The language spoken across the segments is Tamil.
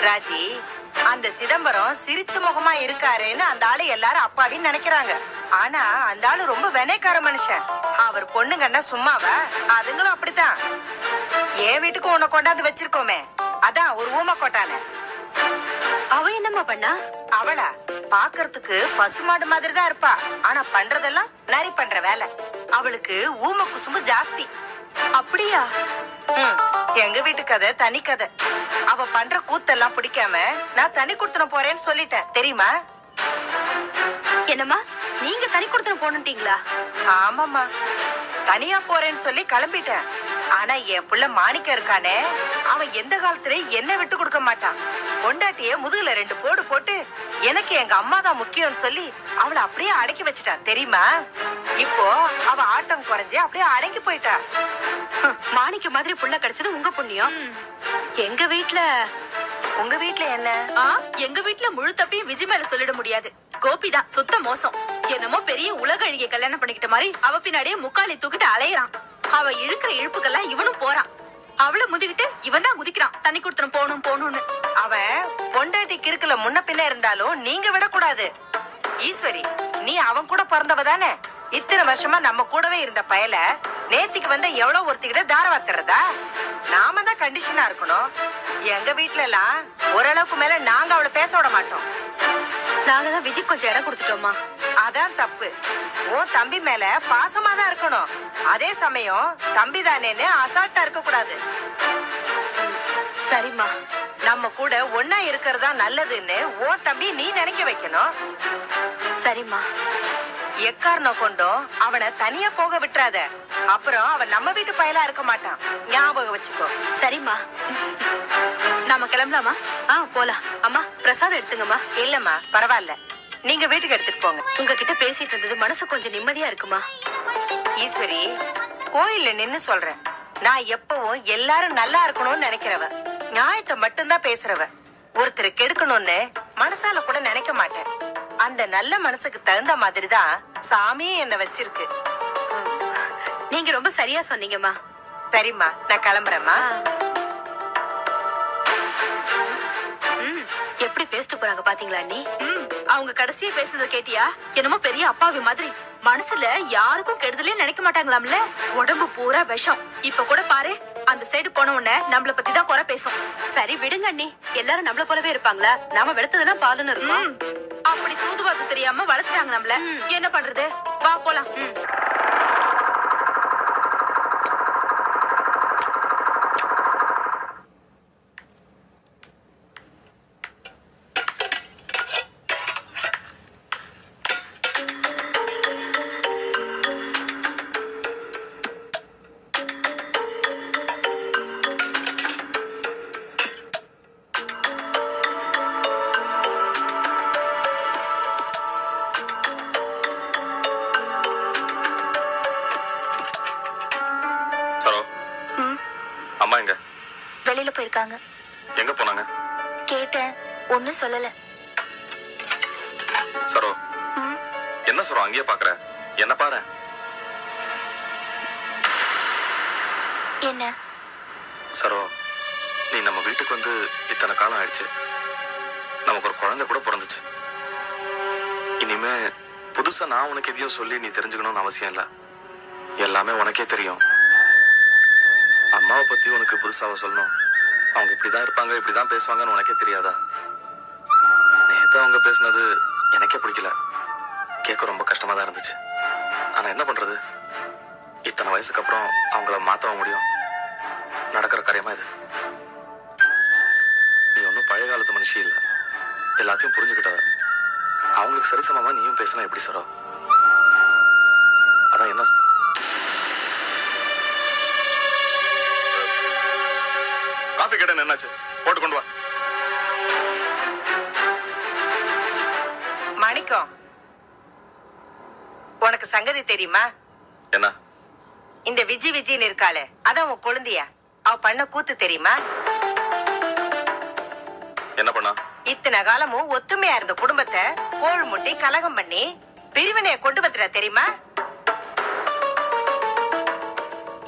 ராஜி, அந்த சிதம்பரம் சிரிச்ச முகமா இருக்காருன்னு அந்த ஆளு எல்லாரும் அப்பாவின்னு நினைக்கிறாங்க. ஆனா அந்த ஆளு ரொம்ப வெனைக்கார மனுஷன். அவர் பொண்ணுங்கன்னா சும்மாவா? அதுங்களும் அப்படித்தான். என் வீட்டுக்கு உன்னை கொண்டாந்து வச்சிருக்கோமே, அதான் ஒரு ஊமை கொட்டானே. அவ என்னம்மா பண்ணா? அவளா பாக்குறதுக்கு பசுமாடு மாதிரி தான் இருப்பா. ஆனா பண்றதெல்லாம் நரி பண்ற வேலை. அவளுக்கு ஊமை குசும்பு ஜாஸ்தி. அப்படியா? எங்க வீட்டு கதை தனி கதை. அவ பண்ற கூத்தெல்லாம் பிடிக்காம நான் தனி கொடுத்துன போறேன்னு சொல்லிட்டேன், தெரியுமா? என்னம்மா, நீங்க தனி கொடுத்துன போனுட்டீங்களா? ஆமாமா, தனியா போறேன்னு சொல்லி கிளம்பிட்டேன். ஆனா என் புள்ள மாணிக்க இருக்கானே, அவன் எந்த காலத்துலயும் என்ன விட்டு கொடுக்க மாட்டான். பொண்டாட்டிய முதுகுல 2 போடு போட்டு எனக்கு எங்க அம்மா தான் முக்கியம்னு சொல்லி அவளை அப்படியே அடக்கி வச்சுட்டான், தெரியுமா? இப்போ அவ ஆட்டம் குறைஞ்சு அப்படியே அடங்கி போயிட்டா. மாணிக்க மாதிரி புள்ள கிடைச்சது உங்க புண்ணியம். எங்க வீட்ல என்ன? எங்க வீட்ல முழு தப்பையும் விஜய் மேல சொல்லிட முடியாது. கோபிதான் சுத்த மோசம். என்னமோ பெரிய உலக அழகிய கல்யாணம் பண்ணிக்கிட்ட மாதிரி அவ பின்னாடியே முக்காலி தூக்கிட்டு அலையறான். அவ இழுக்கிற இழுப்புக்கெல்லாம் இவனும் போறான். அவளை முதிக்கிட்டு இவன் தான் குதிக்கிறான், தண்ணி கொடுத்துரும் போகணும்னு. அவன் பொண்டாட்டி கிறுக்குல முன்ன பின்ன இருந்தாலும் நீங்க விடக்கூடாது. ஈஸ்வரி, நீ அவன் கூட பிறந்தவ தானே? இத்தனை வருஷமா நம்ம கூடவே இருந்த பயல நேத்திக்கு வந்து எவ்வளவு ஒருத்திக்கிட்ட தார வாத்துறதா? நாம தான் கண்டிஷனா இருக்கணும். எங்க வீட்டுல எல்லாம் ஓரளவுக்கு மேல நாங்க அவளை பேச விட மாட்டோம். நாங்க தான் விஜய் கொஞ்சம் இடம் கொடுத்துட்டோமா. அதான் தப்பு. உன் தம்பி மேல பாசமா தான் இருக்கணும். அதே சமயம் தம்பி தானேன்னு அசால்ட்டா இருக்க கூடாது. சரிம்மா, நம்ம கூட ஒன்னா இருக்கிறதா நல்லதுன்னு உன் தம்பி நீ நினைக்க வைக்கணும். சரிம்மா. எக்காரணம் கொண்டும் அவனை தனியா போக விட்டுறாத. அப்புறம் அவன் நம்ம வீட்டு பயலா இருக்க மாட்டான், ஞாபகம் வச்சுக்கோ. சரிம்மா, நாம கிளம்பலாமா? போலாம். அம்மா, பிரசாதம் எடுத்துங்கம்மா. இல்லம்மா, பரவாயில்ல, நீங்க வீட்டுக்கு எடுத்துட்டு போங்க. உங்ககிட்ட பேசிட்டு இருந்தது மனசு கொஞ்சம் நிம்மதியா இருக்குமா. ஈஸ்வரி, கோயில்ல நின்னு சொல்றேன். நான் எப்பவும் எல்லாரும் நல்லா இருக்கணும்னு நினைக்கிறவ, நியாயத்தை மட்டும்தான் பேசுறவ. ஒருத்தர் கெடுக்கணும்னு மனசால கூட நினைக்க மாட்டேன். அந்த நல்ல மனசுக்கு தகுந்த மாதிரிதான் சாமியும் என்ன வச்சிருக்கு. நீங்க ரொம்ப சரியா சொன்னீங்கம்மா. சரிம்மா, நான் கிளம்புறேம்மா. எப்படி பேசிட்டு போறாங்க பாத்தீங்களா நீ? அவங்க கடைசியா பேசுறத கேட்டியா? என்னமோ பெரிய அப்பாவி மாதிரி. மனசுல யாருக்கும் கெடுதலே நினைக்க மாட்டாங்களாம்ல. உடம்பு பூரா விஷம். இப்ப கூட பாரு, அந்த சைடு போன உடனே நம்மள பத்தி தான் குறை பேசும். சரி விடுங்க அண்ணி, எல்லாரும் நம்மள போலவே இருப்பாங்களா? நாம வெளுத்ததெல்லாம் பாலுன்னு இருக்கோம். அப்படி சூதுவாக்கு தெரியாம வளர்த்துட்டாங்க நம்மள. என்ன பண்றது? வா போலாம். அம்மா எங்க? வெளியில போயிருக்காங்க. எங்க போனாங்க? கேட்டேன், ஒண்ணும் சொல்லல. சரோ, என்ன சரோ அங்கேயே பாக்குற? என்ன பாரு. என்ன சரோ, நீ நம்ம வீட்டுக்கு வந்து இத்தனை காலம் ஆயிடுச்சு. நமக்கு ஒரு குழந்தை கூட பிறந்துச்சு. இனிமே புதுசா நான் உனக்கு எதையும் சொல்லி நீ தெரிஞ்சுக்கணும்னு அவசியம் இல்ல. எல்லாமே உனக்கே தெரியும். அம்மாவை பத்தி உனக்கு புதுசாக சொல்லணும். அவங்க இப்படிதான் இருப்பாங்க, இப்படிதான் பேசுவாங்கன்னு உனக்கே தெரியாதா? நேத்து அவங்க பேசினது எனக்கே பிடிக்கல. கேட்க ரொம்ப கஷ்டமா தான் இருந்துச்சு. ஆனா என்ன பண்றது? இத்தனை வயசுக்கு அப்புறம் அவங்கள மாத்தவும் முடியும்? நடக்கிற காரியமா இது? நீ ஒன்னும் பழைய காலத்து மனுஷி இல்ல. எல்லாத்தையும் புரிஞ்சுக்கிட்டவ. அவங்களுக்கு சரிசமமா நீயும் பேசினா எப்படி சரோ? அதான் என்ன காஃபி கேட்டேன், என்னாச்சு? போட்டு கொண்டு வா. மாணிக்கம், உனக்கு சங்கதி தெரியுமா? என்ன? இந்த விஜின்னு இருக்காளே, அதான் உன் குழந்தையா? அவ பண்ண கூத்து தெரியுமா? என்ன பண்ணா? இத்தனை காலமும் ஒத்துமையா இருந்த குடும்பத்தை கோள் முட்டி கலகம் பண்ணி பிரிவினைய கொண்டு வந்துட்டா, தெரியுமா?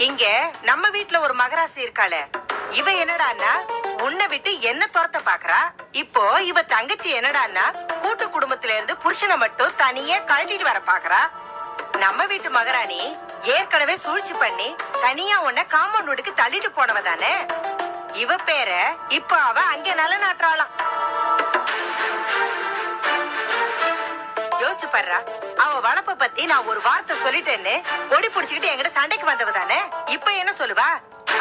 இங்க நம்ம வீட்டுல ஒரு மகராசி இருக்காளே, இவ என்னடான்னா உன்னை விட்டு என்ன துரத்த பாக்குறா. இப்போ இவ தங்கச்சி என்னடான்னா கூட்டு குடும்பத்துல இருந்து புருஷனை மட்டும் தனியா கழட்டிட்டு வர பாக்குறா. நம்ம வீட்டு மகாராணி ஏற்கனவே சூழ்ச்சி பண்ணி தனியா உன்னை காம்பவுண்ட் வீட்டுக்கு தள்ளிட்டு போனவ தானே. இவ பேர இப்ப அவ அங்க நல்ல நாட்டுறாளாம். யோசிச்சு பாடுறா, அவ வளப்ப பத்தி நான் ஒரு வார்த்தை சொல்லிட்டேன்னு ஒடி புடிச்சுக்கிட்டு என்கிட்ட சண்டைக்கு வந்தவ தானே. இப்ப என்ன சொல்லுவா?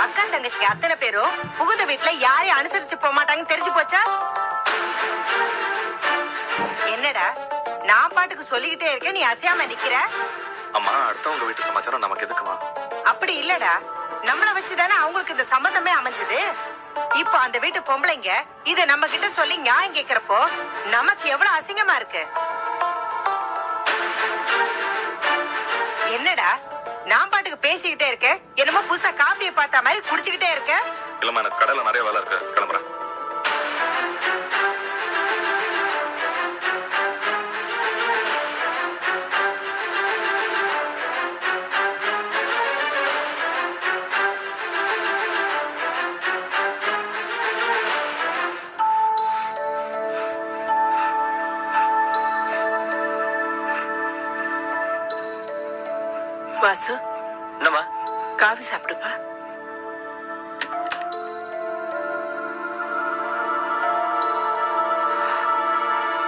அக்கா தங்கச்சிக்கு அத்தனை பேரும் புகுந்த வீட்டுல யாரையும் அனுசரிச்சு போக மாட்டாங்கன்னு தெரிஞ்சு போச்சா? என்னடா நான் பாட்டுக்கு சொல்லிக்கிட்டே இருக்கேன், நீ அசையாம நிக்கிற. அம்மா, அடுத்தவங்க வீட்டு சமாச்சாரம் நமக்கு எதுக்குமா? அப்படி இல்லடா, நம்மள வச்சுதானே அவங்களுக்கு இந்த சம்மந்தமே அமைஞ்சது. இப்போ அந்த வீட்டு பொம்பளைங்க இத நம்ம கிட்ட சொல்லி நியாயம் கேக்குறப்போ நமக்கு எவ்வளவு அசிங்கமா இருக்கு. என்னடா நான் பாட்டுக்கு பேசிக்கிட்டே இருக்கேன், என்னமோ புதுசா காப்பியை பார்த்த மாதிரி குடிச்சுக்கிட்டே இருக்க. இல்லம்மா, எனக்கு கடையில நிறைய வேலை இருக்கு, கிளம்புறேன். வாசு, என்னம்மா? காஃபி சாப்பிடுப்பா.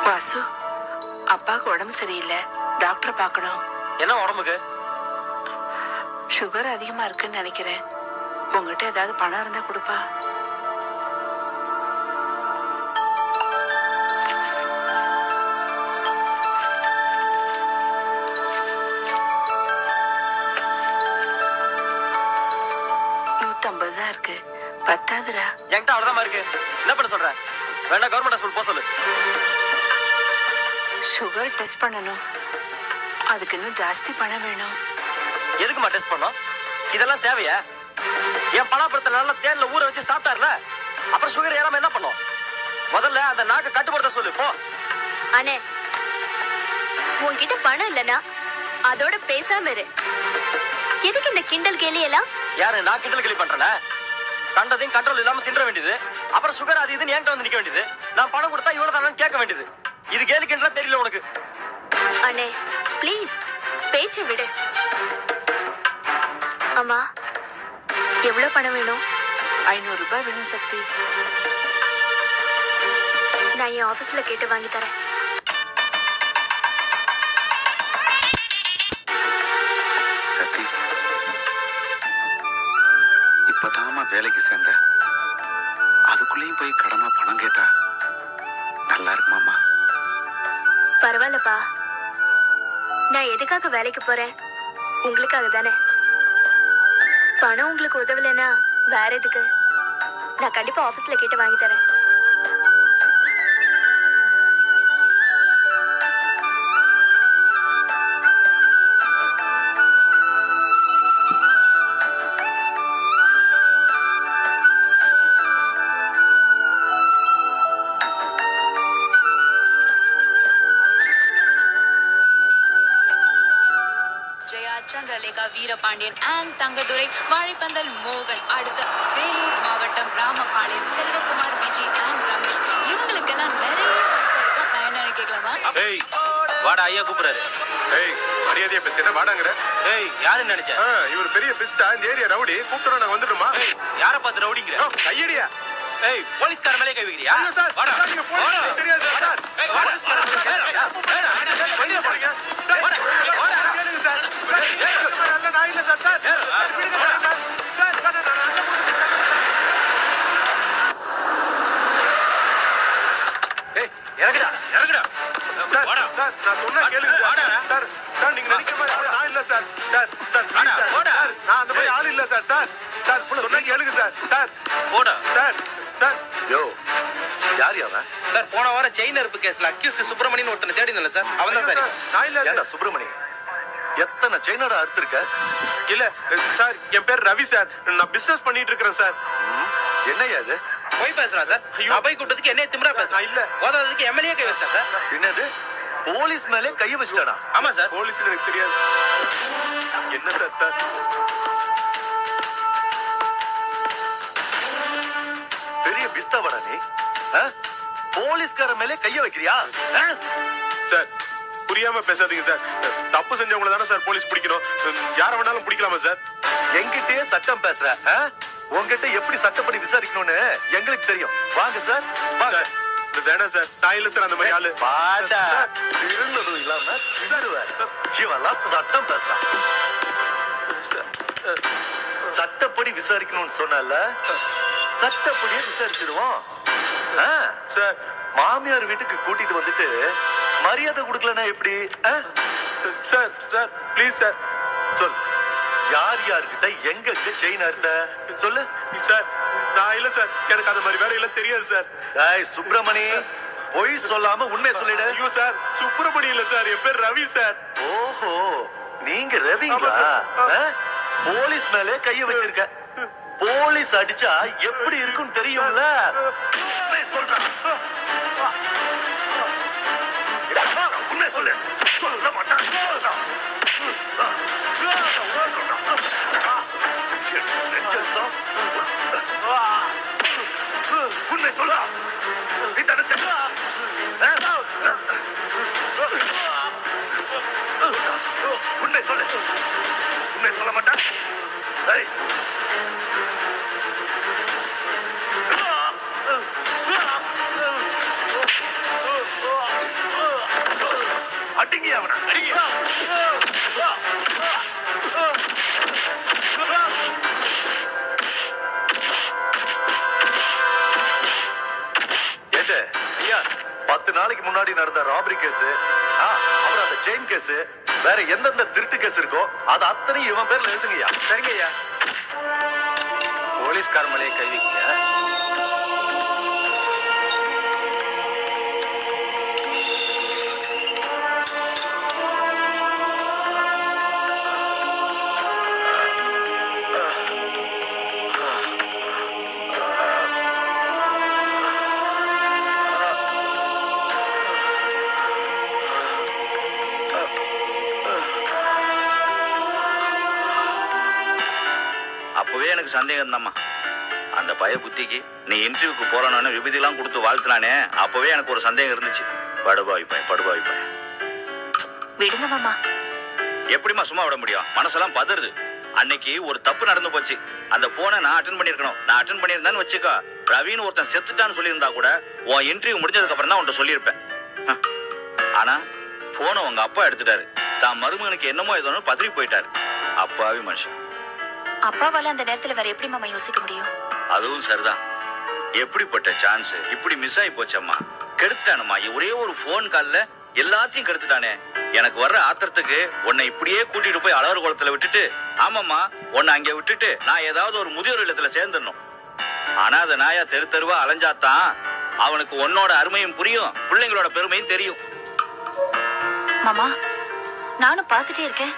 வாசு, அப்பாவுக்கு உடம்பு சரியில்லை, டாக்டரை பார்க்கணும். என்ன உடம்புக்கு? சுகர் அதிகமா இருக்குன்னு நினைக்கிறேன். உங்ககிட்ட ஏதாவது பணம் இருந்தா கொடுப்பா. தான் இருக்கு, பத்தாதுரா. என்கிட்ட அவ்வளவுதான் இருக்கு. என்ன பண்ண சொல்ற? வேணா கவர்மெண்ட் ஹாஸ்பிடல் போக சொல்லு. சுகர் டெஸ்ட் பண்ணணும், அதுக்கு இன்னும் ஜாஸ்தி பணம் வேணும். எதுக்குமா டெஸ்ட் பண்ணோம்? இதெல்லாம் தேவையா? என் பலாப்பழத்தை நல்லா தேன்ல ஊற வச்சு சாப்பிட்டாருல, அப்புறம் சுகர் ஏறாம என்ன பண்ணும்? முதல்ல அந்த நாக்க கட்டுப்படுத்த சொல்லு போ. அண்ணே, உன்கிட்ட பணம் இல்லனா அதோட பேசாம இரு. எதுக்கு இந்த கிண்டல் கேலி எல்லாம்? யாரு நான் கிண்டல் கேலி பண்றேன்? கண்டதையும் கண்ட்ரோல் இல்லாம தின்ற வேண்டியது, அப்புறம் சுகர் அது இதுன்னு என்கிட்ட வந்து நிக்க வேண்டியது, நான் பணம் கொடுத்தா இவ்வளவு தானு கேட்க வேண்டியது. இது கேலி கிண்டலாம் தெரியல உனக்கு. அண்ணே ப்ளீஸ் பேச்சை விடு. அம்மா, எவ்வளவு பணம் வேணும்? 500 ரூபாய் வேணும் சக்தி. நான் என் ஆபீஸ்ல கேட்டு வாங்கி தரேன். சக்தி, இப்பதானமா வேலைக்கு சேர்ந்த, அதுக்குள்ளேயும் போய் கடனா பணம் கேட்டா நல்லா இருக்குமாமா? பரவாயில்லப்பா, நான் எதுக்காக வேலைக்கு போறேன்? உங்களுக்காக தானே. பணம் உங்களுக்கு உதவலைன்னா வேற எதுக்கு? நான் கண்டிப்பா ஆபீஸ்ல கேட்டு வாங்கி தரேன். சந்திரலேகா வீரபாண்டியன் அண்ட் தங்கதுரை, வாழைப்பந்தல் மோகன், அடுத்த வேலூர் மாவட்டம் ராமபாளையம் செல்வகுமார், விஜய் அண்ட் ரமேஷ். இவங்களுக்கெல்லாம் நிறைய வயசு இருக்கும். நான் என்ன கேட்கலாமா? ஏய் வாடா, ஐயா கூப்பிடுறாரு. ஏய் மரியாதையா பேசுற வாடாங்கற. ஏய் யாருன்னு நினைச்ச? இவர் பெரிய பிஸ்டா, இந்த ஏரியா ரவுடி. கூப்பிடுறோம், நாங்க வந்துடுமா? ஏய் யார பார்த்து ரவுடிங்கற? கையடியா. ஏய் போலீஸ்கார மேலே கை வைக்கிறியா? இல்ல சார், வாடா. நீங்க போலீஸ் தெரியாது சார். ஏய் போலீஸ்கார வெளிய போறீங்க. வாடா கேளுங்க சார். நல்ல நான் இல்ல சார். சார் விடுங்க சார். சார் ஏய் இறங்குடா, இறங்குடா. வாடா. சார் நான் சொன்னா கேளுங்க சார். சார் சார் நீங்க நினைக்கிற மாதிரி நான் இல்ல சார். சார் சார் வாடா, சார், வாடா. சார், நான் அந்த மாதிரி ஆள் இல்ல சார். சார் சார் சொன்னா கேளுங்க சார். சார் போடா. சார் சார் யோ, யார் அவன்? சார் போன வாரம் செயின் அறுப்பு கேஸ்ல அக்யூஸ்ட் சுப்பிரமணியன் ஒருத்தனை தேடி இருந்தல சார், அவன் தான் சார். நான் இல்ல ஏண்டா சார். சுப்பிரமணி, எத்தனை செயினோட அறுத்திருக்க? இல்ல சார், என் பேர் ரவி சார். நான் பிசினஸ் பண்ணிட்டு இருக்கேன் சார். என்னையா இது? போய் பேசுறான் சார். ஐயோ. நான் போய் கூட்டத்துக்கு என்ன திமிரா பேசுறேன்? நான் இல்ல. போதாததுக்கு எம்எல்ஏ கை வச்சா சார். என்னது, போலீஸ் மேலே கைய வச்சிட்டானா? ஆமா சார். போலீஸ் எனக்கு தெரியாது. என்ன சார்? சார் பிஸ்தவடா நீ? போலீஸ்கார மேலே கைய வைக்கிறியா? சார் புரியாம பேசாதீங்க சார். தப்பு செஞ்சவங்கள தானே சார் போலீஸ் பிடிக்கணும். யார வேணாலும் பிடிக்கலாமா சார்? என்கிட்டயே சட்டம் பேசுற? உங்ககிட்ட எப்படி சட்டப்படி விசாரிக்கணும்னு எங்களுக்கு தெரியும். வாங்க சார், வாங்க. வேணாம் சார், நான் இல்ல சார் அந்த மாதிரி ஆளு. பாடா இருந்ததும் இல்லாம இவெல்லாம் சட்டம் பேசுறான். சட்டப்படி விசாரிக்கணும்னு சொன்னால சட்டப்படியே விசாரிச்சிடுவோம். சார் மாமியார் வீட்டுக்கு கூட்டிட்டு வந்துட்டு மரியாதை கொடுக்கலன்னா எப்படி? Sir sir please sir. சொல், யார் யார்கிட்ட எங்க செயின் அறுத்த சொல்லு. சார் நான் இல்ல சார், எனக்கு அந்த மாதிரி வேலையெல்லாம் தெரியாது சார். சுப்பிரமணி, பொய் சொல்லாம உண்மை சொல்லிடு. ஐயோ சார், சுப்பிரமணி இல்ல சார், என் பேர் ரவி சார். ஓஹோ, நீங்க ரவிங்களா? போலீஸ் மேலே கைய வச்சிருக்க. போலீஸ் அடிச்சா எப்படி இருக்குன்னு தெரியும்ல? சொல்றேன், உண்மை சொல்லு. சொல்ல மாட்டேன். உண்மை சொல்ல உண்மை சொல்லு. உண்மை சொல்ல மாட்டேன். அடிங்க அவனை, அடிங்க. ஐயா, 10 நாளைக்கு முன்னாடி நடந்த ராபரி கேஸ், அப்புறம் அந்த செயின் கேஸ், வேற எந்தெந்த திருட்டு கேஸ் இருக்கோ அது அத்தனையும் இவன் பேர்ல எழுதுங்கய்யா. சரிங்க ஐயா. போலீஸ்கார மலையை கை வைக்க. அப்பவே எனக்கு சந்தேகம் தான்மா. அந்த பய புத்திக்கு நீ இன்டர்வியூக்கு போறானு விபதிலாம் கொடுத்து வாழ்த்துனானே, அப்பவே எனக்கு ஒரு சந்தேகம் இருந்துச்சு. படுபாவி பையன். விடுங்க மாமா. எப்படிமா சும்மா விட முடியும்? மனசெல்லாம் பதறுது. அன்னைக்கு ஒரு தப்பு நடந்து போச்சு. அந்த போனை நான் அட்டன் பண்ணிருக்கணும். நான் அட்டன் பண்ணியிருந்தேன்னு வச்சுக்கோ, ரவின்னு ஒருத்தன் செத்துட்டான்னு சொல்லியிருந்தா கூட உன் இன்டர்வியூ முடிஞ்சதுக்கு அப்புறம் தான் உன்ட்ட சொல்லியிருப்பேன். ஆனா போனை உங்க அப்பா எடுத்துட்டாரு. தான் மருமகனுக்கு என்னமோ ஏதோ பதறி போயிட்டாரு. அப்பாவி மனுஷன். அப்பாவால அந்த நேரத்துல வேற எப்படி மாமா யோசிக்க முடியும்? அதுவும் சரிதான். எப்படிப்பட்ட சான்ஸ் இப்படி மிஸ் ஆகி போச்சம்மா. கெடுத்துட்டானம்மா. ஒரே ஒரு போன் கால்ல எல்லாத்தையும் கெடுத்துட்டானே. எனக்கு வர்ற ஆத்திரத்துக்கு உன்னை இப்படியே கூட்டிட்டு போய் அழகர் குளத்துல விட்டுட்டு, ஆமாம்மா உன்னை அங்க விட்டுட்டு நான் ஏதாவது ஒரு முதியோர் இல்லத்துல சேர்ந்துடணும். ஆனா அந்த நாயா தெரு தெருவா அலைஞ்சாத்தான் அவனுக்கு உன்னோட அருமையும் புரியும், பிள்ளைங்களோட பெருமையும் தெரியும். மாமா, நானும் பாத்துட்டே இருக்கேன்.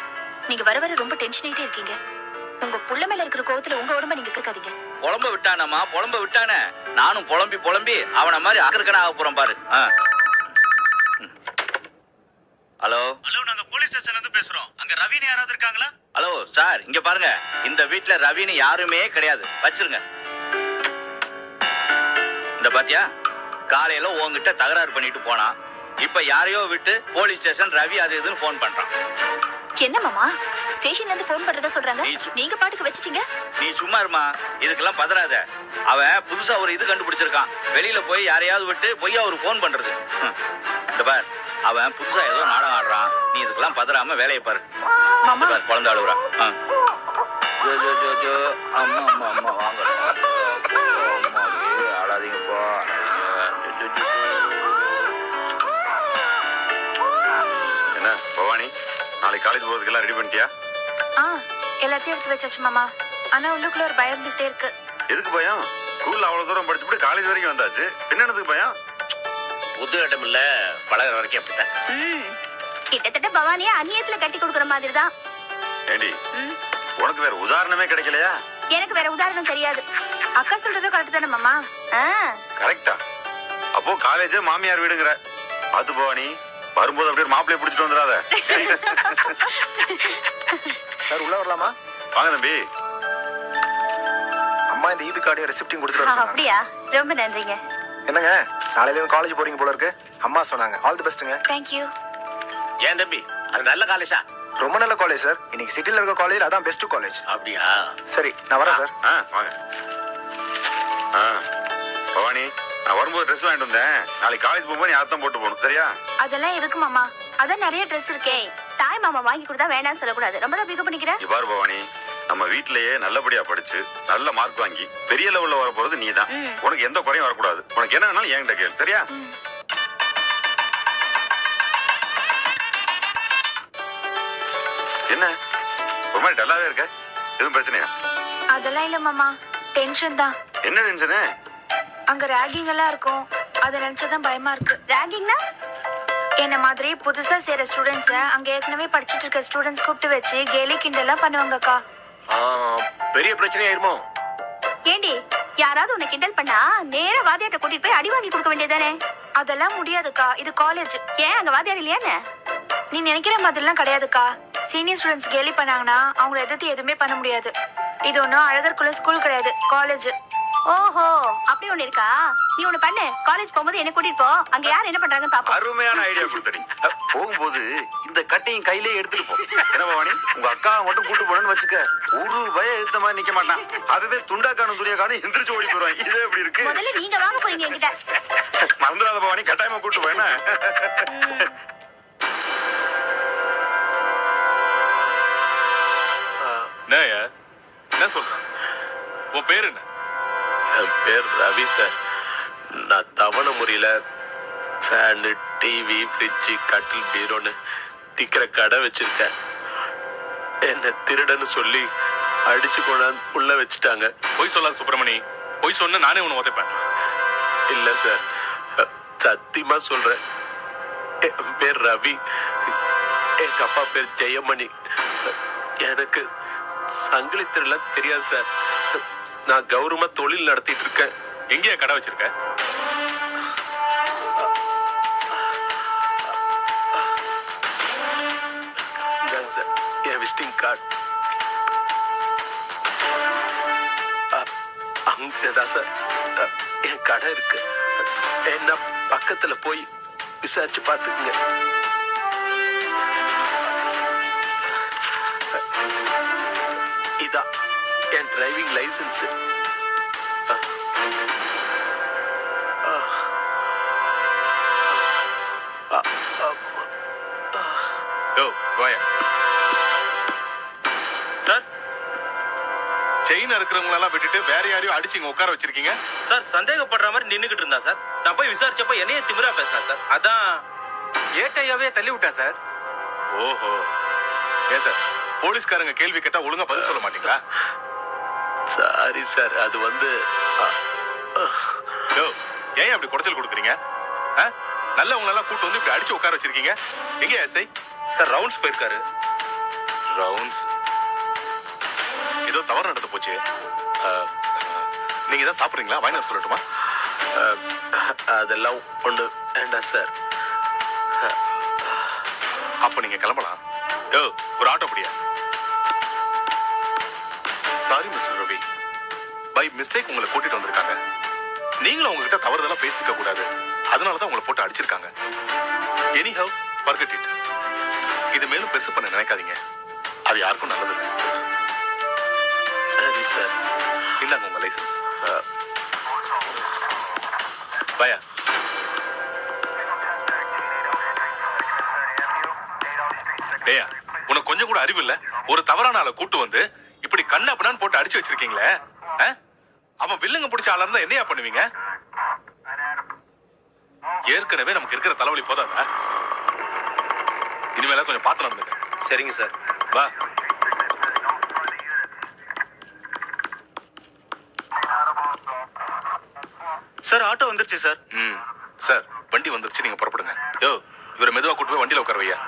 நீங்க வர வர ரொம்ப டென்ஷன் ஆயிட்டே இருக்கீங்க. உங்க புள்ள மேல இருக்கிற கோவத்துல உங்க உடம்ப நீங்க இருக்காதீங்க. புலம்ப விட்டானம்மா, புலம்ப விட்டானே. நானும் புலம்பி அவனை மாதிரி அக்கறக்கன ஆக போறேன் பாரு. ஹலோ, நாங்க போலீஸ் ஸ்டேஷன்ல இருந்து பேசுறோம். அங்க ரவின்னு யாராவது இருக்காங்களா? ஹலோ சார், இங்க பாருங்க, இந்த வீட்டுல ரவின்னு யாருமே கிடையாது, வச்சிருங்க. இந்த பாத்தியா, காலையில உங்ககிட்ட தகராறு பண்ணிட்டு போனா, இப்ப யாரையோ விட்டு போலீஸ் ஸ்டேஷன் ரவி அது இதுன்னு போன் பண்றான். என்ன மாமா, ஸ்டேஷன்ல இருந்து போன் பண்றதா சொல்றாங்க, நீங்க பாட்டுக்கு வச்சிட்டீங்க. நீ சும்மா இருமா, இதுக்கெல்லாம் பதறாத. அவன் புதுசா ஒரு இது கண்டுபிடிச்சிருக்கான். வெளியில போய் யாரையாவது விட்டு பொய்யா ஒரு போன் பண்றது. இந்த பார், அவன் புதுசா ஏதோ நாடகம் ஆடுறான். நீ இதுக்கெல்லாம் பதறாம வேலையை பாரு. பார், குழந்தை அழுகுறான். அம்மா வாங்க, ஆடாதீங்கப்பா. என்ன பவானி, நாளைக்கு காலேஜ் போறதுக்கெல்லாம் ரெடி பண்ணிட்டியா? எல்லாத்தையும் எடுத்து வச்சாச்சு மாமா. ஆனா உள்ளுக்குள்ள ஒரு பயம் இருந்துட்டே இருக்கு. எதுக்கு பயம்? ஸ்கூல்ல அவ்வளவு தூரம் படிச்சுட்டு காலேஜ் வரைக்கும் வந்தாச்சு, என்னதுக்கு பயம்? புது இடம் இல்ல, பழகிற வரைக்கும் அப்படித்தான். கிட்டத்தட்ட பவானியா அந்நியத்துல கட்டி கொடுக்குற மாதிரி தான். ஏண்டி, உனக்கு வேற உதாரணமே கிடைக்கலையா? எனக்கு வேற உதாரணம் தெரியாது. அக்கா சொல்றதும் கரெக்ட் தானே மாமா? கரெக்டா? அப்போ காலேஜே மாமியார் வீடுங்கிற. அது பவானி, வரும்போது அப்படியே மாப்பிள்ளைய பிடிச்சிட்டு வந்துடாத. சார் உள்ள வரலாமா? வாங்க தம்பி. அம்மா இந்த இபி கார்டையும் ரெசிப்டையும் கொடுத்துட்டு வர சொன்னாங்க. அப்படியா? ரொம்ப நன்றிங்க. என்னங்க நாளையில காலேஜ் போறீங்க போல இருக்கு. அம்மா சொன்னாங்க. ஆல் தி பெஸ்ட்ங்க. தேங்க்யூ. ஏன் தம்பி அது நல்ல காலேஜா? ரொம்ப நல்ல காலேஜ் சார். இன்னைக்கு சிட்டில இருக்க காலேஜ் அதான் பெஸ்ட் காலேஜ். அப்படியா? சரி நான் வரேன் சார். வாங்க. பவானி, நான் வரும்போது ட்ரெஸ் வாங்கிட்டு வந்தேன். நாளைக்கு காலேஜ் போகும்போது நீ அர்த்தம் போட்டு போகணும், சரியா? அதெல்லாம் எதுக்கு மாமா? அதான் நிறைய ட்ரெஸ் இருக்கே. தாய் மாமா வாங்கி கொடுத்தா வேண்டாம்னு சொல்லக்கூடாது. ரொம்ப தான் பிக்கப் பண்ணிக்கிறேன். நீ பாரு பவானி, நம்ம வீட்லயே நல்லபடியா படிச்சு நல்ல மார்க் வாங்கி பெரிய லெவல்ல வர போறது நீ தான். உனக்கு எந்த குறையும் வரக்கூடாது. உனக்கு என்ன வேணாலும் என்கிட்ட கேளு, சரியா? என்ன ஒரு மாதிரி டல்லாவே இருக்க? எதுவும் பிரச்சனையா? அதெல்லாம் இல்ல மாமா, டென்ஷன் தான். என்ன டென்ஷனு? அங்க ராகிங் எல்லாம் இருக்கும். அதை நினைச்சதான் பயமா இருக்கு. ராகிங்னா? என்ன மாதிரி புதுசா சேர ஸ்டூடெண்ட்ஸ அங்க ஏற்கனவே படிச்சிட்டு இருக்க ஸ்டூடெண்ட்ஸ் கூப்பிட்டு வச்சு கேலி கிண்டெல்லாம் பண்ணுவாங்கக்கா. பெரிய பிரச்சனை ஆயிருமோ? ஏண்டி யாராவது உன்னை கிண்டல் பண்ணா நேரா வாத்தியார்ட்ட கூட்டிட்டு போய் அடி வாங்கி கொடுக்க வேண்டியதானே? அதெல்லாம் முடியாதுக்கா, இது காலேஜ். ஏன் அங்க வாத்தியார் இல்லையானே? நீ நினைக்கிற மாதிரிலாம் கிடையாதுக்கா. சீனியர் ஸ்டூடெண்ட்ஸ் கேலி பண்ணாங்கன்னா அவங்கள எதிர்த்து எதுவுமே பண்ண முடியாது. இது ஒன்றும் அழகர்குள்ள ஸ்கூல் கிடையாது, காலேஜ். ஓஹோ, அப்படி ஒண்ணு இருக்கா? நீ ஒண்ணு பண்ணு, காலேஜ் போகும்போது என்ன கூட்டிட்டு போ. அங்க யார் என்ன பண்றாங்கன்னு பாப்போம். அருமையான ஐடியா கொடுத்தடி. போகும்போது இந்த கட்டையும் கையிலே எடுத்துட்டு போ. என்ன பவானி, உங்க அக்கா மட்டும் கூட்டு போனேன்னு வச்சுக்க, ஒரு பய எடுத்த மாதிரி நிக்க மாட்டான். அதுவே துண்டாக்கானும் துணியாக்கானும் எந்திரிச்சு ஓடி போயிருவான். இதே எப்படி இருக்கு? முதல்ல நீங்க வாங்க போறீங்க என்கிட்ட. மறந்துடாத பவானி, கட்டாயமா கூட்டு போய். என்ன சொல்ற? உன் பேர் என்ன? என் பேர் ரவி சார். நான் தவண முறையில ஃபேனு, டிவி, ஃப்ரிட்ஜு, கட்டில், பீரோன்னு திக்கிற கடை வச்சிருக்கேன். என்ன திருடன்னு சொல்லி அடிச்சு கொண்டாந்து உள்ள வச்சுட்டாங்க. பொய் சொல்லாத சுப்பிரமணி. பொய் சொன்ன நானே உன்னை உதைப்பேன். இல்ல சார், சத்தியமா சொல்றேன். என் பேர் ரவி. எங்க அப்பா பேர் ஜெயமணி. எனக்கு சங்கிலி திருடல தெரியாது சார். நான் கௌரவமா தொழில் நடத்திட்டு இருக்கேன். எங்கேயா கடை வச்சிருக்க? சார் என் விசிட்டிங் கார்டு அங்கதான் சார் என் கடை இருக்கு. என்ன பக்கத்துல போய் விசாரிச்சு பார்த்துக்குங்க. இதான் என் டிரைவிங் லைசன்ஸ். சார், செயின் இருக்கிறவங்களெல்லாம் விட்டுட்டு வேற யாரையும் அடிச்சு இங்க உட்கார வச்சிருக்கீங்க சார். சந்தேகப்படுற மாதிரி நின்னுகிட்டு இருந்தா சார். நான் போய் விசாரிச்சப்ப என்னையே திமிரா பேசுறேன் சார். அதான் ஏட்டையாவே தள்ளி விட்டேன் சார். ஓஹோ. ஏன் சார், போலீஸ்காரங்க கேள்வி கேட்டா ஒழுங்கா பதில் சொல்ல மாட்டீங்களா? சாரி சார், அது வந்து ஏன் அப்படி குடைச்சல் கொடுக்குறீங்க? நல்லவங்களெல்லாம் கூட்டு வந்து இப்படி அடிச்சு உட்கார வச்சிருக்கீங்க. எங்க எஸ்ஐ சார் ரவுண்ட்ஸ் போயிருக்காரு. ரவுண்ட்ஸ்? ஏதோ தவறு நடந்து போச்சு. நீங்க தான் சாப்பிடுறீங்களா? வாங்கி சொல்லட்டுமா? அதெல்லாம் ஒண்ணு வேண்டாம் சார். அப்ப நீங்க கிளம்பலாம். ஒரு ஆட்டோ பிடியா? Sorry mister Ravi, by mistake உங்களை கூட்டிட்டு வந்திருக்காங்க. நீங்களும் உங்ககிட்ட தவறுதெல்லாம் பேசிக்க கூடாது. அதனாலதான் உங்களை போட்டு அடிச்சிருக்காங்க. Anyhow, forget it. இது மேலும் பெருசு பண்ண நினைக்காதீங்க. அது யாருக்கும் நல்லது இல்லை. சரி சார், இந்தாங்க உங்க லைசன்ஸ். பயா, ஏயா உனக்கு கொஞ்சம் கூட அறிவு இல்ல? ஒரு தவறான ஆளை கூட்டு வந்து இப்படி கண்ணா பண்ணான்னு போட்டு அடிச்சு வச்சிருக்கீங்களே. அவன் வில்லுங்க பிடிச்ச ஆளா இருந்தா என்னையா பண்ணுவீங்க? ஏற்கனவே நமக்கு இருக்கிற தலைவலி போதாதா? இனிமேல கொஞ்சம் பார்த்து நடந்துக்க. சரிங்க சார். வா. சார் ஆட்டோ வந்துருச்சு சார். சார் வண்டி வந்துருச்சு, நீங்க புறப்படுங்க. யோ, இவரை மெதுவா கூட்டு போய் வண்டியில உட்கார வையா.